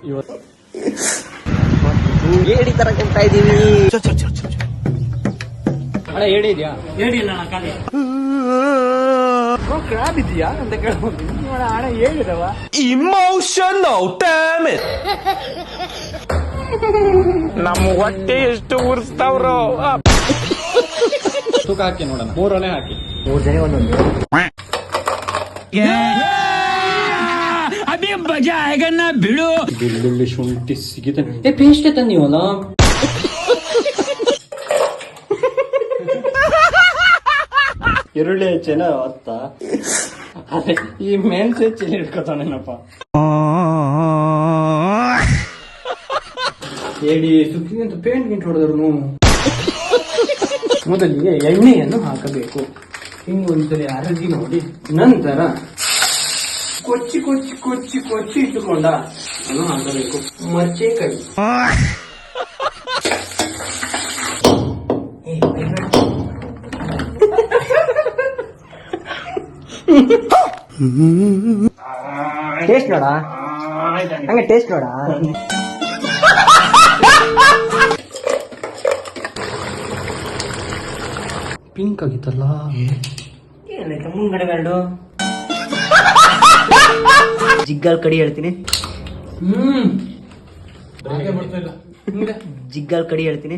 ಇವತ್ತು ಏಡಿ ತರ ಕೊಡ್ತಾ ಇದೀವಿ. ಅಣ್ಣ ಏಡಿ ಇದೆಯಾ? ಏಡಿ ಇಲ್ಲ ಅಣ್ಣ, ಖಾಲಿ. ಕ್ರಾಬ್ ಇದೆಯಾ ಅಂತ ಕೇಳ್ಬೋದು. ಅಣ್ಣ ಹೇಳಿದವ ಇಮೋಷನಲ್ ಡ್ಯಾಮೇಜ್. ನಮ್ಮ ಹೊಟ್ಟೆ ಎಷ್ಟು ಉರ್ಸ್ತಾವ್ರೋ. ತೂಕ ಹಾಕಿ ನೋಡೋಣ. 3 ಒಲೆ ಹಾಕಿ. 3 ಜನ ಒಂದೊಂದು. ಅಭಿ ಮಜಾ ಆಯೇಗಾ ಬಿಡು. ಬೆಳ್ಳುಳ್ಳಿ ಶುಂಠಿ ಸಿಗಿದೆ. ಪೇಸ್ಟ್ ತಂದೀವಲ್ಲ. ಈರುಳ್ಳಿ ಹೆಚ್ಚೇನ ಹೊತ್ತ ಈ ಮೆಣಸು ಹೆಚ್ಚಿ ಹಿಡ್ಕೊತಾನೇನಪ್ಪ. ಏಡಿ ಸುತ್ತಿಗೆ ಅಂತ ಪೇಂಟ್ ಗಿಂಟ್ ಹೊಡೆದ್ರು. ಮೊದಲಿಗೆ ಎಣ್ಣೆಯನ್ನು ಹಾಕಬೇಕು. ಹಿಂಗೊಂದ್ಸಲಿ ಅರಗಿ ನೋಡಿ ನಂತರ ಕೊಚ್ಚಿ ಕೊಚ್ಚಿ ಕೊಚ್ಚಿ ಕೊಚ್ಚಿ ಇಟ್ಟುಕೊಂಡ ಅದನ್ನು ಹಾಕಬೇಕು. ಮಚ್ಚೆ ಕೈ ಟೇಸ್ಟ್ ನೋಡ, ಹಂಗೆ ಟೇಸ್ಟ್ ನೋಡ. ಪಿಂಕ್ ಆಗಿತ್ತಲ್ಲ. ಏನಕ್ಕೆ ಮುಂದ್ಗಡೆ ಬೇಡ. ಜಿಗ್ಗಾಲ್ ಕಡಿ ಹೇಳ್ತೀನಿ. ಜಿಗ್ಗಾಲ್ ಕಡಿ ಹೇಳ್ತೀನಿ.